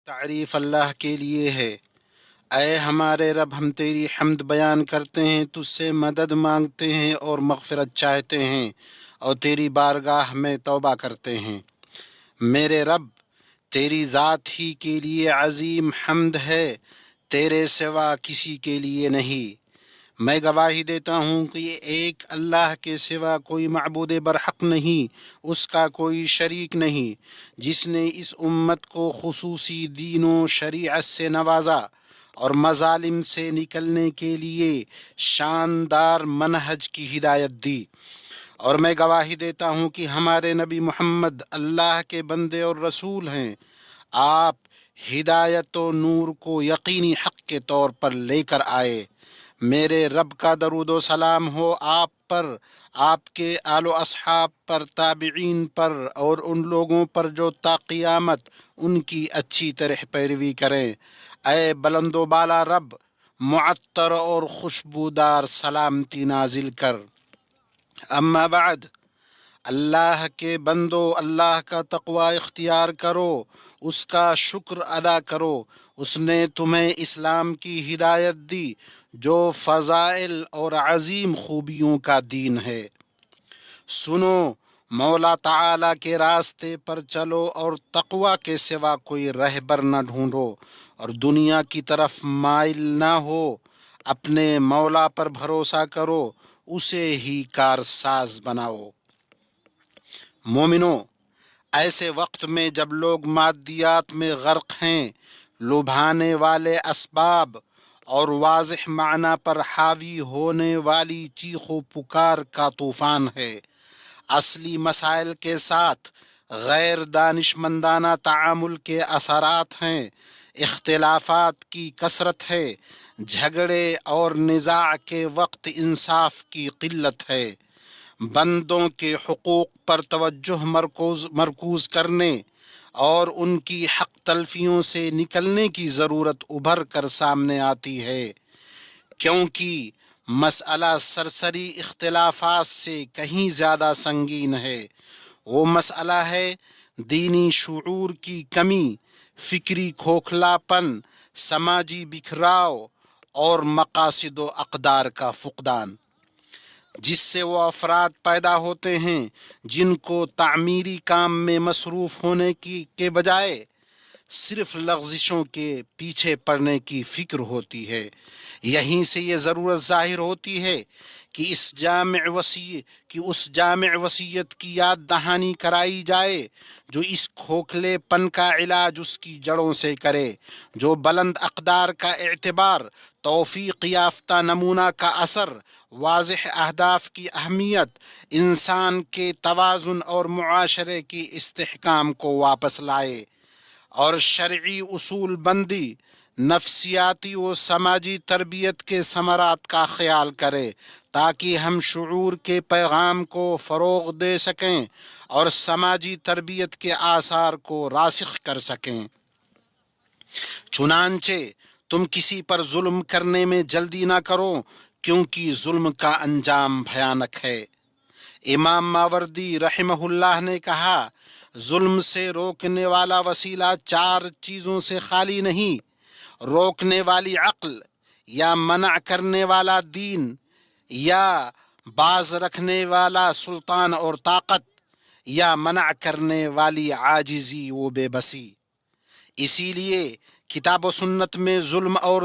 تعریف اللہ کے لیے ہے۔ اے ہمارے رب، ہم تیری حمد بیان کرتے ہیں، تجھ سے مدد مانگتے ہیں اور مغفرت چاہتے ہیں، اور تیری بارگاہ میں توبہ کرتے ہیں۔ میرے رب، تیری ذات ہی کے لیے عظیم حمد ہے، تیرے سوا کسی کے لیے نہیں۔ میں گواہی دیتا ہوں کہ یہ ایک اللہ کے سوا کوئی معبود برحق نہیں، اس کا کوئی شریک نہیں، جس نے اس امت کو خصوصی دین و شریعت سے نوازا اور مظالم سے نکلنے کے لیے شاندار منہج کی ہدایت دی۔ اور میں گواہی دیتا ہوں کہ ہمارے نبی محمد اللہ کے بندے اور رسول ہیں۔ آپ ہدایت و نور کو یقینی حق کے طور پر لے کر آئے۔ میرے رب کا درود و سلام ہو آپ پر، آپ کے آل و اصحاب پر، تابعین پر، اور ان لوگوں پر جو تا قیامت ان کی اچھی طرح پیروی کریں۔ اے بلند و بالا رب، معطر اور خوشبودار سلامتی نازل کر۔ اما بعد، اللہ کے بندو، اللہ کا تقوی اختیار کرو، اس کا شکر ادا کرو۔ اس نے تمہیں اسلام کی ہدایت دی جو فضائل اور عظیم خوبیوں کا دین ہے۔ سنو، مولا تعالی کے راستے پر چلو اور تقوی کے سوا کوئی رہبر نہ ڈھونڈو، اور دنیا کی طرف مائل نہ ہو۔ اپنے مولا پر بھروسہ کرو، اسے ہی کارساز بناؤ۔ مومنو، ایسے وقت میں جب لوگ مادیات میں غرق ہیں، لبھانے والے اسباب اور واضح معنی پر حاوی ہونے والی چیخ و پکار کا طوفان ہے، اصلی مسائل کے ساتھ غیر دانشمندانہ تعامل کے اثرات ہیں، اختلافات کی کثرت ہے، جھگڑے اور نزاع کے وقت انصاف کی قلت ہے، بندوں کے حقوق پر توجہ مرکوز کرنے اور ان کی حق تلفیوں سے نکلنے کی ضرورت ابھر کر سامنے آتی ہے، کیونکہ مسئلہ سرسری اختلافات سے کہیں زیادہ سنگین ہے۔ وہ مسئلہ ہے دینی شعور کی کمی، فکری کھوکھلاپن، سماجی بکھراؤ اور مقاصد و اقدار کا فقدان، جس سے وہ افراد پیدا ہوتے ہیں جن کو تعمیری کام میں مصروف ہونے کے بجائے صرف لغزشوں کے پیچھے پڑنے کی فکر ہوتی ہے۔ یہیں سے یہ ضرورت ظاہر ہوتی ہے کہ اس جامع وصیت کی یاد دہانی کرائی جائے جو اس کھوکھلے پن کا علاج اس کی جڑوں سے کرے، جو بلند اقدار کا اعتبار، توفیق یافتہ نمونہ کا اثر، واضح اہداف کی اہمیت، انسان کے توازن اور معاشرے کی استحکام کو واپس لائے، اور شرعی اصول بندی، نفسیاتی و سماجی تربیت کے ثمرات کا خیال کرے، تاکہ ہم شعور کے پیغام کو فروغ دے سکیں اور سماجی تربیت کے آثار کو راسخ کر سکیں۔ چنانچہ تم کسی پر ظلم کرنے میں جلدی نہ کرو، کیونکہ ظلم کا انجام بھیانک ہے۔ امام ماوردی رحمہ اللہ نے کہا، ظلم سے روکنے والا وسیلہ 4 چیزوں سے خالی نہیں: روکنے والی عقل، یا منع کرنے والا دین، یا باز رکھنے والا سلطان اور طاقت، یا منع کرنے والی عاجزی و بے بسی۔ اسی لیے کتاب و سنت میں ظلم اور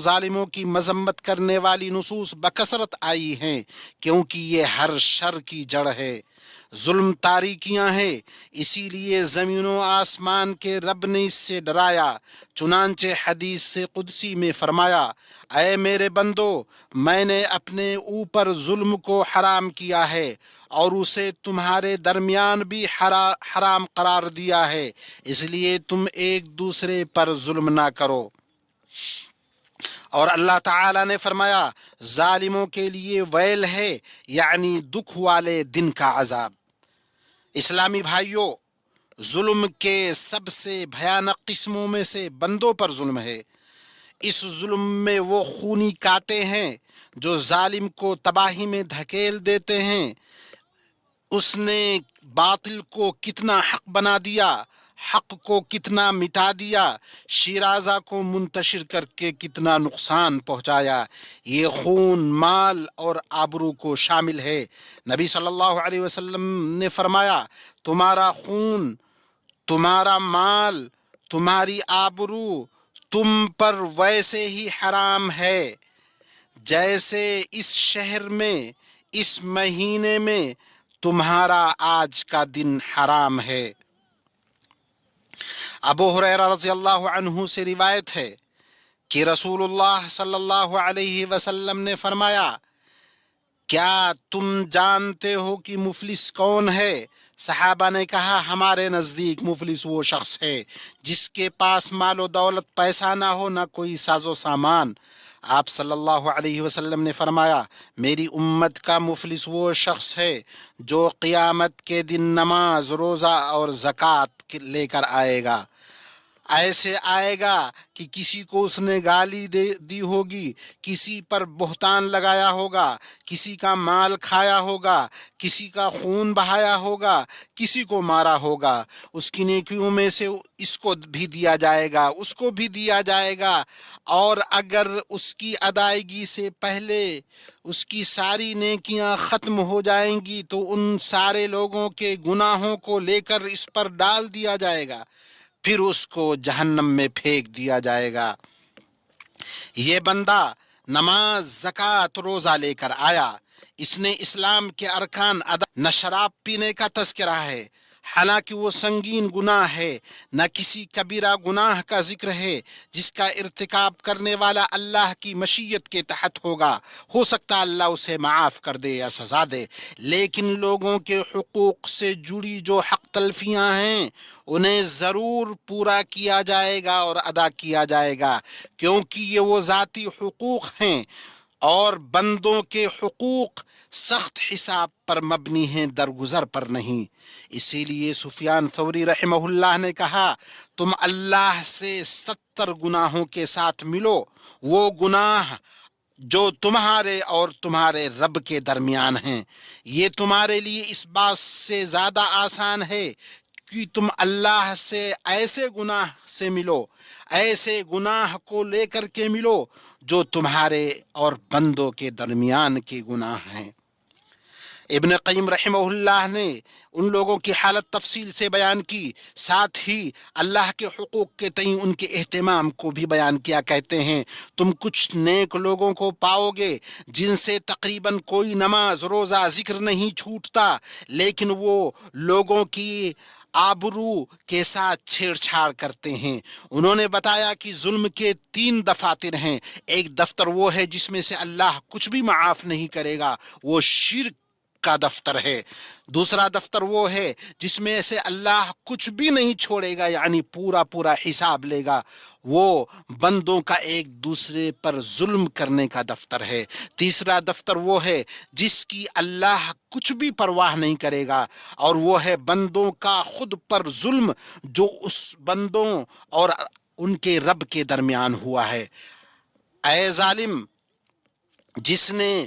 ظالموں کی مذمت کرنے والی نصوص بکثرت آئی ہیں، کیونکہ یہ ہر شر کی جڑ ہے۔ ظلم تاریکیاں ہیں، اسی لیے زمین و آسمان کے رب نے اس سے ڈرایا۔ چنانچہ حدیث سے قدسی میں فرمایا، اے میرے بندو، میں نے اپنے اوپر ظلم کو حرام کیا ہے اور اسے تمہارے درمیان بھی حرام قرار دیا ہے، اس لیے تم ایک دوسرے پر ظلم نہ کرو۔ اور اللہ تعالیٰ نے فرمایا، ظالموں کے لیے ویل ہے، یعنی دکھ والے دن کا عذاب۔ اسلامی بھائیوں، ظلم کے سب سے بھیانک قسموں میں سے بندوں پر ظلم ہے۔ اس ظلم میں وہ خونی کانٹے ہیں جو ظالم کو تباہی میں دھکیل دیتے ہیں۔ اس نے باطل کو کتنا حق بنا دیا، حق کو کتنا مٹا دیا، شیرازہ کو منتشر کر کے کتنا نقصان پہنچایا۔ یہ خون، مال اور آبرو کو شامل ہے۔ نبی صلی اللہ علیہ وسلم نے فرمایا، تمہارا خون، تمہارا مال، تمہاری آبرو تم پر ویسے ہی حرام ہے جیسے اس شہر میں، اس مہینے میں تمہارا آج کا دن حرام ہے۔ ابو ہریرہ رضی اللہ عنہ سے روایت ہے کہ رسول اللہ صلی اللہ علیہ وسلم نے فرمایا، کیا تم جانتے ہو کہ مفلس کون ہے؟ صحابہ نے کہا، ہمارے نزدیک مفلس وہ شخص ہے جس کے پاس مال و دولت، پیسہ نہ ہو، نہ کوئی ساز و سامان۔ آپ صلی اللہ علیہ وسلم نے فرمایا، میری امت کا مفلس وہ شخص ہے جو قیامت کے دن نماز، روزہ اور زکوٰۃ لے کر آئے گا۔ ایسے آئے گا کہ کسی کو اس نے گالی دی ہوگی، کسی پر بہتان لگایا ہوگا، کسی کا مال کھایا ہوگا، کسی کا خون بہایا ہوگا، کسی کو مارا ہوگا، اس کی نیکیوں میں سے اس کو بھی دیا جائے گا، اس کو بھی دیا جائے گا، اور اگر اس کی ادائیگی سے پہلے اس کی ساری نیکیاں ختم ہو جائیں گی تو ان سارے لوگوں کے گناہوں کو لے کر اس پر ڈال دیا جائے گا، پھر اس کو جہنم میں پھینک دیا جائے گا۔ یہ بندہ نماز، زکوٰۃ، روزہ لے کر آیا، اس نے اسلام کے ارکان ادا، نہ شراب پینے کا تذکرہ ہے، حالانکہ وہ سنگین گناہ ہے، نہ کسی کبیرہ گناہ کا ذکر ہے جس کا ارتکاب کرنے والا اللہ کی مشیت کے تحت ہوگا، ہو سکتا اللہ اسے معاف کر دے یا سزا دے، لیکن لوگوں کے حقوق سے جڑی جو حق تلفیاں ہیں انہیں ضرور پورا کیا جائے گا اور ادا کیا جائے گا، کیونکہ یہ وہ ذاتی حقوق ہیں، اور بندوں کے حقوق سخت حساب پر مبنی ہیں، درگزر پر نہیں۔ اسی لیے سفیان ثوری رحمہ اللہ نے کہا، تم اللہ سے 70 گناہوں کے ساتھ ملو، وہ گناہ جو تمہارے اور تمہارے رب کے درمیان ہیں، یہ تمہارے لیے اس بات سے زیادہ آسان ہے کہ تم اللہ سے ایسے گناہ سے ملو، ایسے گناہ کو لے کر کے ملو جو تمہارے اور بندوں کے درمیان کے گناہ ہیں۔ ابن قیم رحمہ اللہ نے ان لوگوں کی حالت تفصیل سے بیان کی، ساتھ ہی اللہ کے حقوق کے تئیں ان کے اہتمام کو بھی بیان کیا۔ کہتے ہیں، تم کچھ نیک لوگوں کو پاؤ گے جن سے تقریباً کوئی نماز، روزہ، ذکر نہیں چھوٹتا، لیکن وہ لوگوں کی آبرو کے ساتھ چھیڑ چھاڑ کرتے ہیں۔ انہوں نے بتایا کہ ظلم کے 3 دفاتر ہیں۔ ایک دفتر وہ ہے جس میں سے اللہ کچھ بھی معاف نہیں کرے گا، وہ شرک کا دفتر ہے۔ دوسرا دفتر وہ ہے جس میں سے اللہ کچھ بھی نہیں چھوڑے گا، یعنی پورا پورا حساب لے گا، وہ بندوں کا ایک دوسرے پر ظلم کرنے کا دفتر ہے۔ تیسرا دفتر وہ ہے جس کی اللہ کچھ بھی پرواہ نہیں کرے گا، اور وہ ہے بندوں کا خود پر ظلم جو اس بندوں اور ان کے رب کے درمیان ہوا ہے۔ اے ظالم، جس نے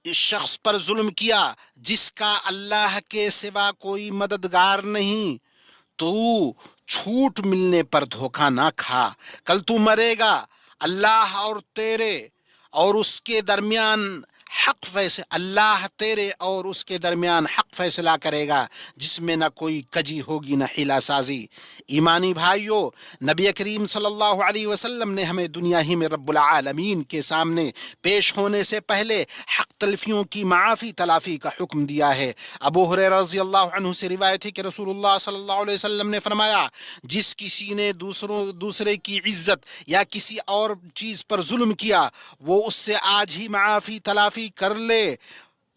اس شخص پر ظلم کیا جس کا اللہ کے سوا کوئی مددگار نہیں، تو چھوٹ ملنے پر دھوکہ نہ کھا، کل تو مرے گا، اللہ اور تیرے اور اس کے درمیان حق فیصلہ، اللہ تیرے اور اس کے درمیان حق فیصلہ کرے گا جس میں نہ کوئی کجی ہوگی نہ حیلہ سازی۔ ایمانی بھائیوں، نبی کریم صلی اللہ علیہ وسلم نے ہمیں دنیا ہی میں رب العالمین کے سامنے پیش ہونے سے پہلے حق تلفیوں کی معافی تلافی کا حکم دیا ہے۔ ابو ہریرہ رضی اللہ عنہ سے روایت ہے کہ رسول اللہ صلی اللہ علیہ وسلم نے فرمایا، جس کسی نے دوسرے کی عزت یا کسی اور چیز پر ظلم کیا، وہ اس سے آج ہی معافی تلافی کر لے،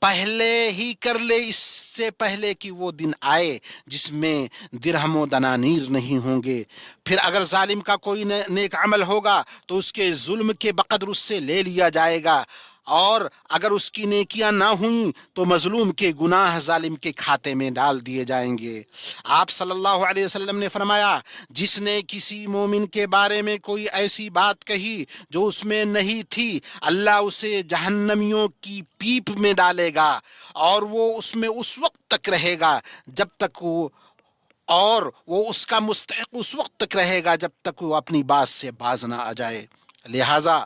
پہلے ہی کر لے، اس سے پہلے کہ وہ دن آئے جس میں درہم و دنانیر نہیں ہوں گے۔ پھر اگر ظالم کا کوئی نیک عمل ہوگا تو اس کے ظلم کے بقدر اس سے لے لیا جائے گا، اور اگر اس کی نیکیاں نہ ہوئیں تو مظلوم کے گناہ ظالم کے کھاتے میں ڈال دیے جائیں گے۔ آپ صلی اللہ علیہ وسلم نے فرمایا، جس نے کسی مومن کے بارے میں کوئی ایسی بات کہی جو اس میں نہیں تھی، اللہ اسے جہنمیوں کی پیپ میں ڈالے گا اور وہ اس میں اس وقت تک رہے گا جب تک وہ اس کا مستحق اس وقت تک رہے گا جب تک وہ اپنی بات سے باز نہ آ جائے۔ لہذا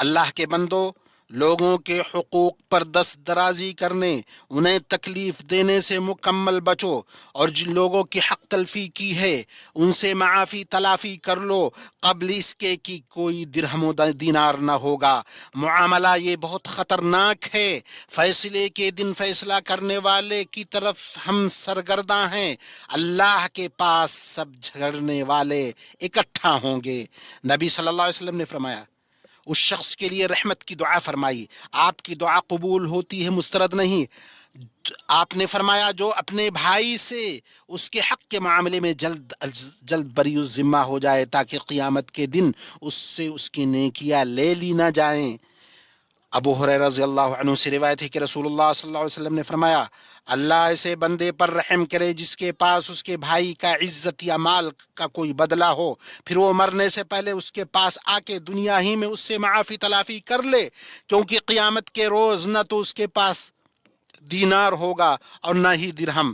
اللہ کے بندو، لوگوں کے حقوق پر دست درازی کرنے، انہیں تکلیف دینے سے مکمل بچو، اور جن لوگوں کی حق تلفی کی ہے ان سے معافی تلافی کر لو قبل اس کے کہ کوئی درہم و دینار نہ ہوگا۔ معاملہ یہ بہت خطرناک ہے، فیصلے کے دن فیصلہ کرنے والے کی طرف ہم سرگرداں ہیں، اللہ کے پاس سب جھگڑنے والے اکٹھا ہوں گے۔ نبی صلی اللہ علیہ وسلم نے فرمایا، اس شخص کے لیے رحمت کی دعا فرمائی، آپ کی دعا قبول ہوتی ہے، مسترد نہیں۔ آپ نے فرمایا، جو اپنے بھائی سے اس کے حق کے معاملے میں جلد بری الذمہ ہو جائے تاکہ قیامت کے دن اس سے اس کی نیکیاں لے لی نہ جائیں۔ ابو ہریرہ رضی اللہ عنہ سے روایت ہے کہ رسول اللہ صلی اللہ علیہ وسلم نے فرمایا، اللہ ایسے بندے پر رحم کرے جس کے پاس اس کے بھائی کا عزت یا مال کا کوئی بدلہ ہو، پھر وہ مرنے سے پہلے اس کے پاس آ کے دنیا ہی میں اس سے معافی تلافی کر لے، کیونکہ قیامت کے روز نہ تو اس کے پاس دینار ہوگا اور نہ ہی درہم۔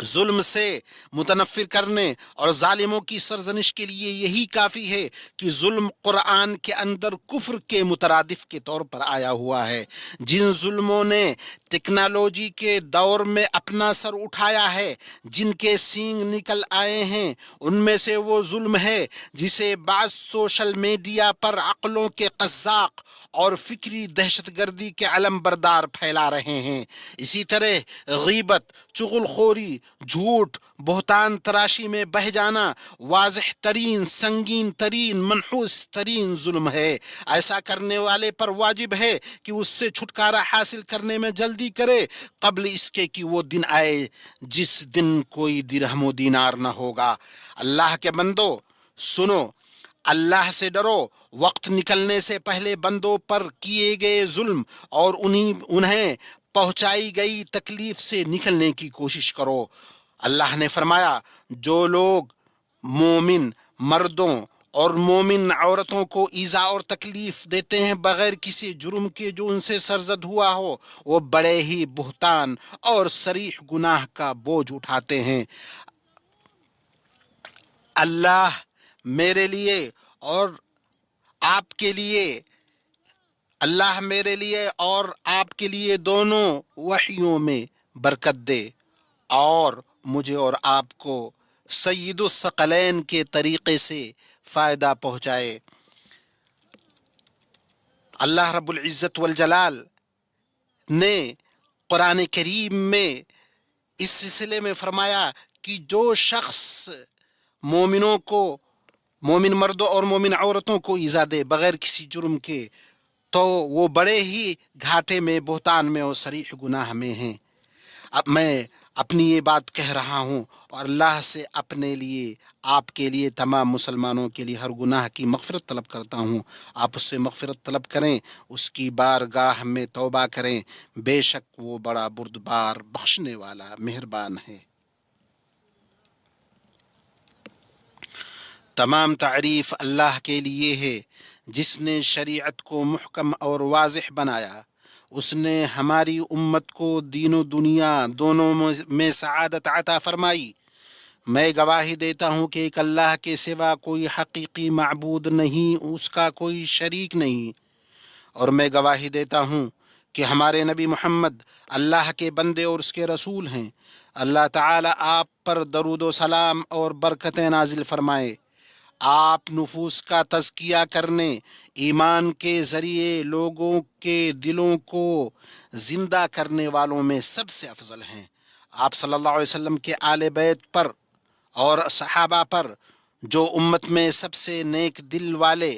ظلم سے متنفر کرنے اور ظالموں کی سرزنش کے لیے یہی کافی ہے کہ ظلم قرآن کے اندر کفر کے مترادف کے طور پر آیا ہوا ہے۔ جن ظلموں نے ٹیکنالوجی کے دور میں اپنا سر اٹھایا ہے، جن کے سینگ نکل آئے ہیں، ان میں سے وہ ظلم ہے جسے بعض سوشل میڈیا پر عقلوں کے قزاق اور فکری دہشت گردی کے علم بردار پھیلا رہے ہیں۔ اسی طرح غیبت، چغل خوری، جھوٹ، بہتان تراشی میں بہہ جانا واضح ترین، سنگین ترین، منحوس ترین ظلم ہے۔ ایسا کرنے والے پر واجب ہے کہ اس سے چھٹکارا حاصل کرنے میں جلدی کرے قبل اس کے کہ وہ دن آئے جس دن کوئی درہم و دینار نہ ہوگا۔ اللہ کے بندو سنو، اللہ سے ڈرو، وقت نکلنے سے پہلے بندوں پر کیے گئے ظلم اور انہیں پہنچائی گئی تکلیف سے نکلنے کی کوشش کرو۔ اللہ نے فرمایا، جو لوگ مومن مردوں اور مومن عورتوں کو ایذا اور تکلیف دیتے ہیں بغیر کسی جرم کے جو ان سے سرزد ہوا ہو، وہ بڑے ہی بہتان اور صریح گناہ کا بوجھ اٹھاتے ہیں۔ اللہ میرے لیے اور آپ کے لیے اللہ میرے لیے اور آپ کے لیے دونوں وحیوں میں برکت دے اور مجھے اور آپ کو سید الثقلین کے طریقے سے فائدہ پہنچائے۔ اللہ رب العزت والجلال نے قرآن کریم میں اس سلسلے میں فرمایا کہ جو شخص مومنوں کو، مومن مردوں اور مومن عورتوں کو ایذا دے بغیر کسی جرم کے، تو وہ بڑے ہی گھاٹے میں، بہتان میں اور صریح گناہ میں ہیں۔ اب میں اپنی یہ بات کہہ رہا ہوں اور اللہ سے اپنے لیے، آپ کے لیے، تمام مسلمانوں کے لیے ہر گناہ کی مغفرت طلب کرتا ہوں۔ آپ اس سے مغفرت طلب کریں، اس کی بارگاہ میں توبہ کریں، بے شک وہ بڑا بردبار، بخشنے والا، مہربان ہے۔ تمام تعریف اللہ کے لیے ہے جس نے شریعت کو محکم اور واضح بنایا۔ اس نے ہماری امت کو دین و دنیا دونوں میں سعادت عطا فرمائی۔ میں گواہی دیتا ہوں کہ ایک اللہ کے سوا کوئی حقیقی معبود نہیں، اس کا کوئی شریک نہیں، اور میں گواہی دیتا ہوں کہ ہمارے نبی محمد اللہ کے بندے اور اس کے رسول ہیں۔ اللہ تعالی آپ پر درود و سلام اور برکتیں نازل فرمائے۔ آپ نفوس کا تزکیہ کرنے، ایمان کے ذریعے لوگوں کے دلوں کو زندہ کرنے والوں میں سب سے افضل ہیں۔ آپ صلی اللہ علیہ وسلم کے آل بیت پر اور صحابہ پر، جو امت میں سب سے نیک دل والے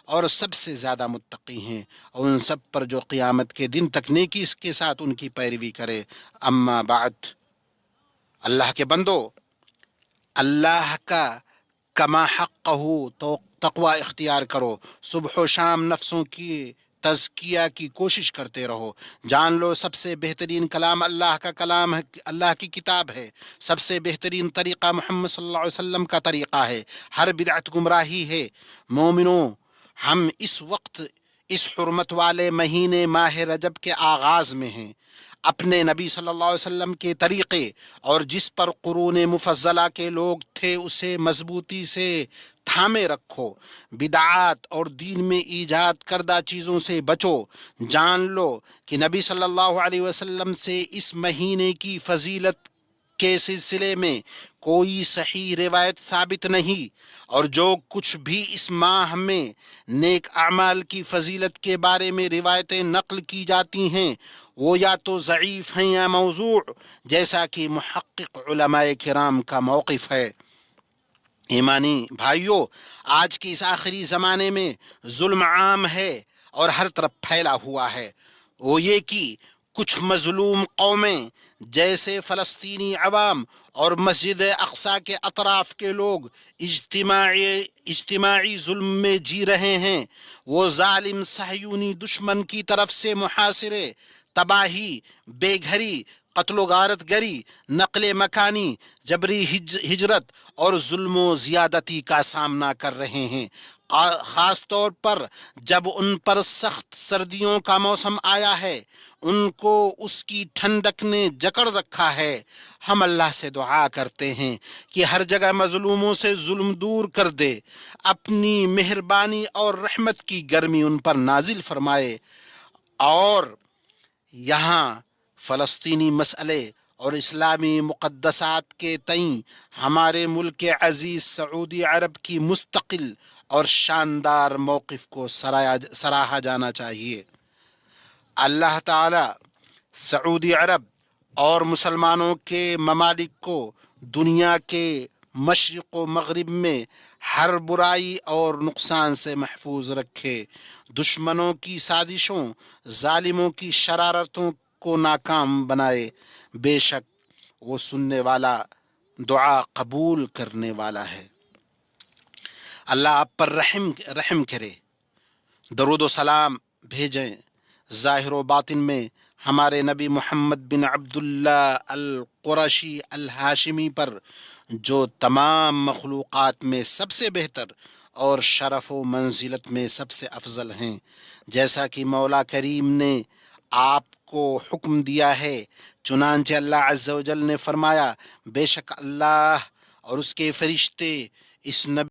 اور سب سے زیادہ متقی ہیں، اور ان سب پر جو قیامت کے دن تک نیکی کے ساتھ ان کی پیروی کرے۔ اما بعد، اللہ کے بندو، اللہ کا کما حق ہو تو تقوی اختیار کرو۔ صبح و شام نفسوں کی تزکیہ کی کوشش کرتے رہو۔ جان لو سب سے بہترین کلام اللہ کا کلام ہے، اللہ کی کتاب ہے۔ سب سے بہترین طریقہ محمد صلی اللہ علیہ وسلم کا طریقہ ہے۔ ہر بدعت گمراہی ہے۔ مومنوں، ہم اس وقت اس حرمت والے مہینے ماہ رجب کے آغاز میں ہیں۔ اپنے نبی صلی اللہ علیہ وسلم کے طریقے اور جس پر قرون مفضلہ کے لوگ تھے اسے مضبوطی سے تھامے رکھو۔ بدعات اور دین میں ایجاد کردہ چیزوں سے بچو۔ جان لو کہ نبی صلی اللہ علیہ وسلم سے اس مہینے کی فضیلت کے سلسلے میں کوئی صحیح روایت ثابت نہیں، اور جو کچھ بھی اس ماہ میں نیک اعمال کی فضیلت کے بارے میں روایتیں نقل کی جاتی ہیں وہ یا تو ضعیف ہیں یا موضوع، جیسا کہ محقق علماء کرام کا موقف ہے۔ ایمانی بھائیوں، آج کے اس آخری زمانے میں ظلم عام ہے اور ہر طرف پھیلا ہوا ہے۔ وہ یہ کہ کچھ مظلوم قومیں جیسے فلسطینی عوام اور مسجد اقصیٰ کے اطراف کے لوگ اجتماعی ظلم میں جی رہے ہیں۔ وہ ظالم صہیونی دشمن کی طرف سے محاصرے، تباہی، بے گھری، قتل و غارت گری، نقل مکانی، جبری ہجرت اور ظلم و زیادتی کا سامنا کر رہے ہیں۔ خاص طور پر جب ان پر سخت سردیوں کا موسم آیا ہے، ان کو اس کی ٹھنڈک نے جکڑ رکھا ہے۔ ہم اللہ سے دعا کرتے ہیں کہ ہر جگہ مظلوموں سے ظلم دور کر دے، اپنی مہربانی اور رحمت کی گرمی ان پر نازل فرمائے، اور یہاں فلسطینی مسئلے اور اسلامی مقدسات کے تئیں ہمارے ملک عزیز سعودی عرب کی مستقل اور شاندار موقف کو سراہا جانا چاہیے۔ اللہ تعالی سعودی عرب اور مسلمانوں کے ممالک کو دنیا کے مشرق و مغرب میں ہر برائی اور نقصان سے محفوظ رکھے، دشمنوں کی سازشوں، ظالموں کی شرارتوں کو ناکام بنائے۔ بے شک وہ سننے والا، دعا قبول کرنے والا ہے۔ اللہ آپ پر رحم کرے۔ درود و سلام بھیجیں ظاہر و باطن میں ہمارے نبی محمد بن عبداللہ القرشی الہاشمی پر، جو تمام مخلوقات میں سب سے بہتر اور شرف و منزلت میں سب سے افضل ہیں، جیسا کہ مولا کریم نے آپ کو حکم دیا ہے۔ چنانچہ اللہ عز و جل نے فرمایا، بے شک اللہ اور اس کے فرشتے اس نبی